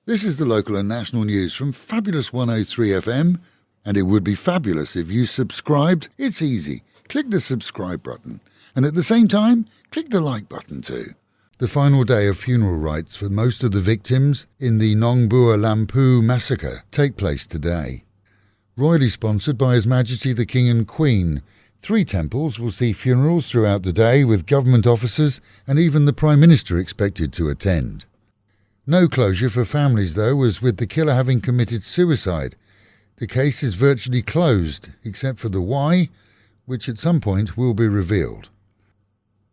This is the local and national news from Fabulous 103 FM, and it would be fabulous if you subscribed. It's easy. Click the subscribe button, and at the same time, click the like button too. The final day of funeral rites for most of the victims in the Nong Bua Lampu massacre take place today. Royally sponsored by His Majesty the King and Queen, 3 temples will see funerals throughout the day with government officers and even the Prime Minister expected to attend. No closure for families, though, as with the killer having committed suicide. The case is virtually closed, except for the why, which at some point will be revealed.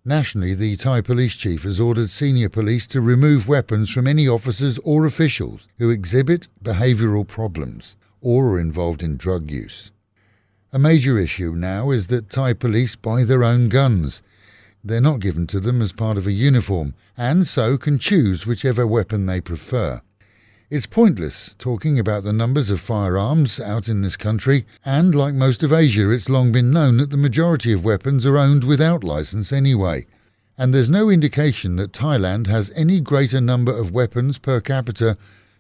Nationally, the Thai police chief has ordered senior police to remove weapons from any officers or officials who exhibit behavioural problems or are involved in drug use. A major issue now is that Thai police buy their own guns. They're not given to them as part of a uniform, and so can choose whichever weapon they prefer. It's pointless talking about the numbers of firearms out in this country, and like most of Asia, it's long been known that the majority of weapons are owned without licence anyway. And there's no indication that Thailand has any greater number of weapons per capita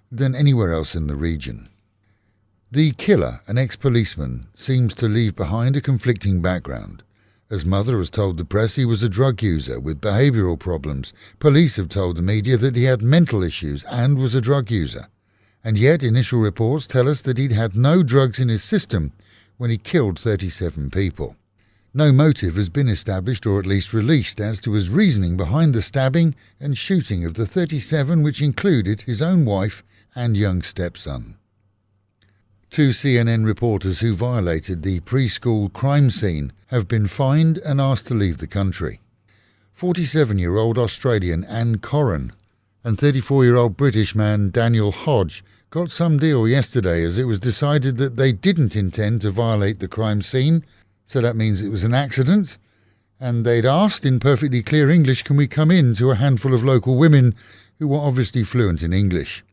than anywhere else in the region. The killer, an ex-policeman, seems to leave behind a conflicting background. As mother has told the press, he was a drug user with behavioural problems. Police have told the media that he had mental issues and was a drug user. And yet initial reports tell us that he'd had no drugs in his system when he killed 37 people. No motive has been established or at least released as to his reasoning behind the stabbing and shooting of the 37, which included his own wife and young stepson. 2 CNN reporters who violated the preschool crime scene have been fined and asked to leave the country. 47-year-old Australian Anna Coren and 34-year-old British man Daniel Hodge got some deal yesterday as it was decided that they didn't intend to violate the crime scene, so that means it was an accident, and they'd asked in perfectly clear English, can we come in, to a handful of local women who were obviously fluent in English.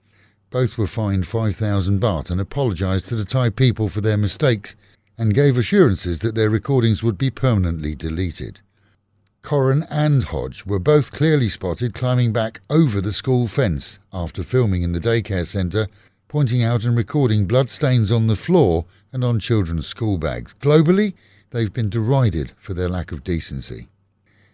Both were fined 5,000 baht and apologised to the Thai people for their mistakes and gave assurances that their recordings would be permanently deleted. Coran and Hodge were both clearly spotted climbing back over the school fence after filming in the daycare centre, pointing out and recording bloodstains on the floor and on children's school bags. Globally, they've been derided for their lack of decency.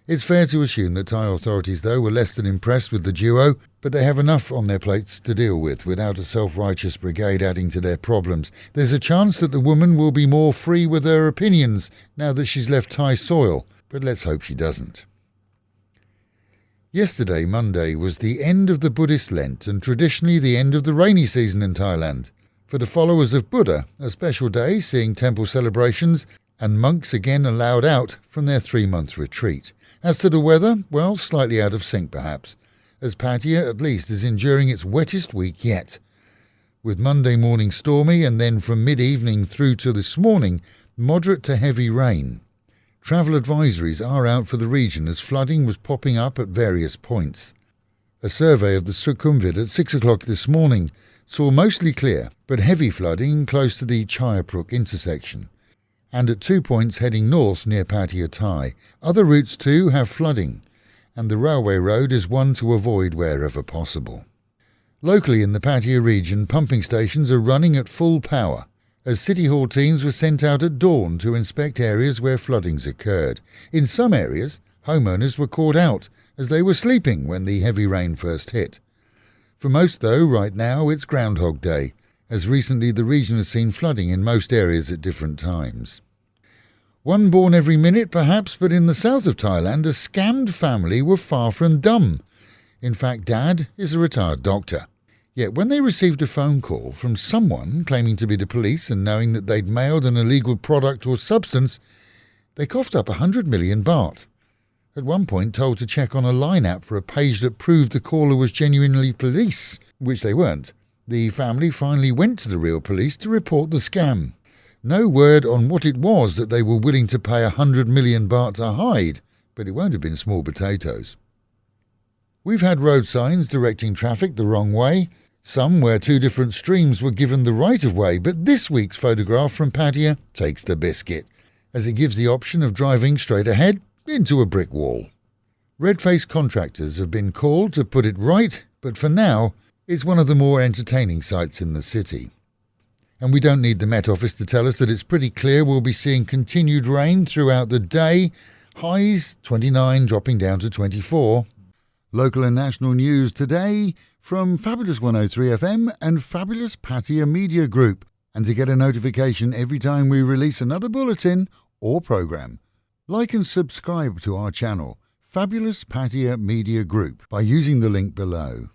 It's fair to assume that Thai authorities, though, were less than impressed with the duo, but they have enough on their plates to deal with without a self-righteous brigade adding to their problems. There's a chance that the woman will be more free with her opinions now that she's left Thai soil, but let's hope she doesn't. Yesterday, Monday, was the end of the Buddhist Lent and traditionally the end of the rainy season in Thailand. For the followers of Buddha, a special day seeing temple celebrations and monks again allowed out from their 3-month retreat. As to the weather, well, slightly out of sync perhaps, as Pattya at least is enduring its wettest week yet. With Monday morning stormy and then from mid-evening through to this morning, moderate to heavy rain. Travel advisories are out for the region as flooding was popping up at various points. A survey of the Sukhumvit at 6 o'clock this morning saw mostly clear but heavy flooding close to the Chayapruk intersection, and at 2 points heading north near Pattya Thai. Other routes too have flooding, and the railway road is one to avoid wherever possible. Locally in the Pattaya region, pumping stations are running at full power, as City Hall teams were sent out at dawn to inspect areas where floodings occurred. In some areas, homeowners were caught out as they were sleeping when the heavy rain first hit. For most, though, right now it's Groundhog Day, as recently the region has seen flooding in most areas at different times. One born every minute perhaps, but in the south of Thailand a scammed family were far from dumb. In fact, Dad is a retired doctor. Yet when they received a phone call from someone claiming to be the police and knowing that they'd mailed an illegal product or substance, they coughed up 100 million baht. At one point told to check on a line app for a page that proved the caller was genuinely police, which they weren't. The family finally went to the real police to report the scam. No word on what it was that they were willing to pay 100 million baht to hide, but it won't have been small potatoes. We've had road signs directing traffic the wrong way, some where 2 different streams were given the right-of-way, but this week's photograph from Pattaya takes the biscuit, as it gives the option of driving straight ahead into a brick wall. Red-faced contractors have been called to put it right, but for now, It's one of the more entertaining sights in the city. And we don't need the Met Office to tell us that it's pretty clear we'll be seeing continued rain throughout the day. Highs 29 dropping down to 24. Local and national news today from Fabulous 103 FM and Fabulous Pattya Media Group. And to get a notification every time we release another bulletin or programme, like and subscribe to our channel, Fabulous Pattya Media Group, by using the link below.